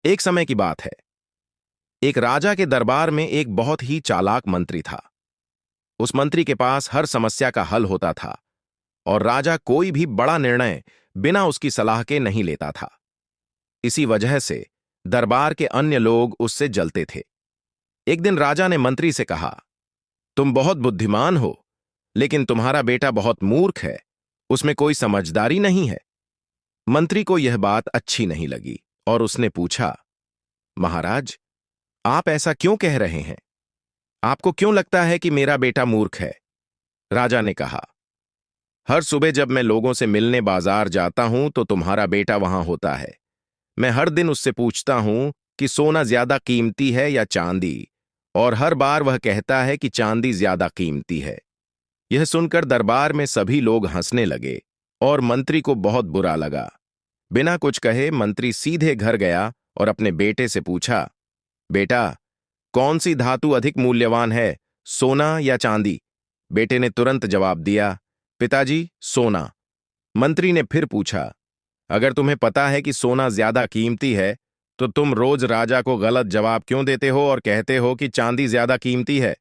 एक समय की बात है। एक राजा के दरबार में एक बहुत ही चालाक मंत्री था। उस मंत्री के पास हर समस्या का हल होता था और राजा कोई भी बड़ा निर्णय बिना उसकी सलाह के नहीं लेता था। इसी वजह से दरबार के अन्य लोग उससे जलते थे। एक दिन राजा ने मंत्री से कहा, तुम बहुत बुद्धिमान हो, लेकिन तुम्हारा बेटा बहुत मूर्ख है, उसमें कोई समझदारी नहीं है। मंत्री को यह बात अच्छी नहीं लगी और उसने पूछा, महाराज, आप ऐसा क्यों कह रहे हैं? आपको क्यों लगता है कि मेरा बेटा मूर्ख है? राजा ने कहा, हर सुबह जब मैं लोगों से मिलने बाजार जाता हूं तो तुम्हारा बेटा वहां होता है। मैं हर दिन उससे पूछता हूं कि सोना ज्यादा कीमती है या चांदी, और हर बार वह कहता है कि चांदी ज्यादा कीमती है। यह सुनकर दरबार में सभी लोग हंसने लगे और मंत्री को बहुत बुरा लगा। बिना कुछ कहे मंत्री सीधे घर गया और अपने बेटे से पूछा, बेटा, कौन सी धातु अधिक मूल्यवान है, सोना या चांदी? बेटे ने तुरंत जवाब दिया, पिताजी, सोना। मंत्री ने फिर पूछा, अगर तुम्हें पता है कि सोना ज्यादा कीमती है, तो तुम रोज राजा को गलत जवाब क्यों देते हो और कहते हो कि चांदी ज्यादा कीमती है?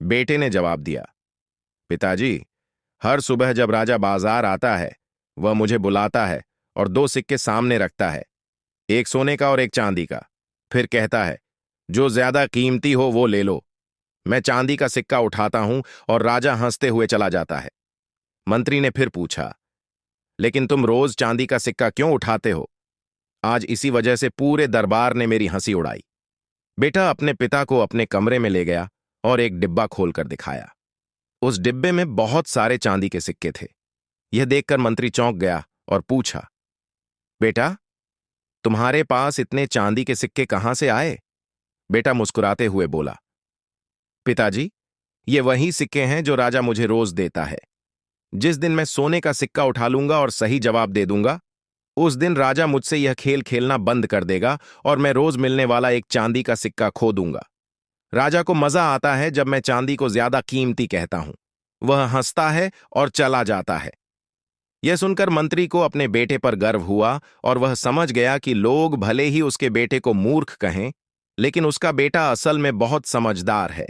बेटे ने जवाब दिया, पिताजी, हर सुबह जब राजा बाजार आता है, वह मुझे बुलाता है और दो सिक्के सामने रखता है, एक सोने का और एक चांदी का। फिर कहता है, जो ज्यादा कीमती हो वो ले लो। मैं चांदी का सिक्का उठाता हूं और राजा हंसते हुए चला जाता है। मंत्री ने फिर पूछा, लेकिन तुम रोज चांदी का सिक्का क्यों उठाते हो? आज इसी वजह से पूरे दरबार ने मेरी हंसी उड़ाई। बेटा अपने पिता को अपने कमरे में ले गया और एक डिब्बा खोलकर दिखाया। उस डिब्बे में बहुत सारे चांदी के सिक्के थे। यह देखकर मंत्री चौंक गया और पूछा, बेटा, तुम्हारे पास इतने चांदी के सिक्के कहां से आए? बेटा मुस्कुराते हुए बोला, पिताजी, ये वही सिक्के हैं जो राजा मुझे रोज देता है। जिस दिन मैं सोने का सिक्का उठा लूंगा और सही जवाब दे दूंगा, उस दिन राजा मुझसे यह खेल खेलना बंद कर देगा और मैं रोज मिलने वाला एक चांदी का सिक्का खो दूंगा। राजा को मजा आता है जब मैं चांदी को ज्यादा कीमती कहता हूं। वह हंसता है और चला जाता है। यह सुनकर मंत्री को अपने बेटे पर गर्व हुआ और वह समझ गया कि लोग भले ही उसके बेटे को मूर्ख कहें, लेकिन उसका बेटा असल में बहुत समझदार है।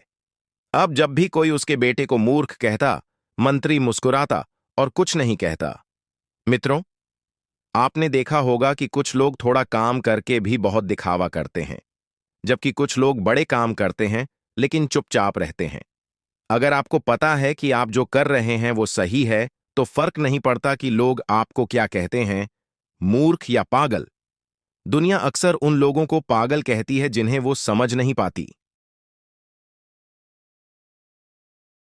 अब जब भी कोई उसके बेटे को मूर्ख कहता, मंत्री मुस्कुराता और कुछ नहीं कहता। मित्रों, आपने देखा होगा कि कुछ लोग थोड़ा काम करके भी बहुत दिखावा करते हैं, जबकि कुछ लोग बड़े काम करते हैं लेकिन चुपचाप रहते हैं। अगर आपको पता है कि आप जो कर रहे हैं वो सही है, तो फर्क नहीं पड़ता कि लोग आपको क्या कहते हैं, मूर्ख या पागल। दुनिया अक्सर उन लोगों को पागल कहती है जिन्हें वो समझ नहीं पाती।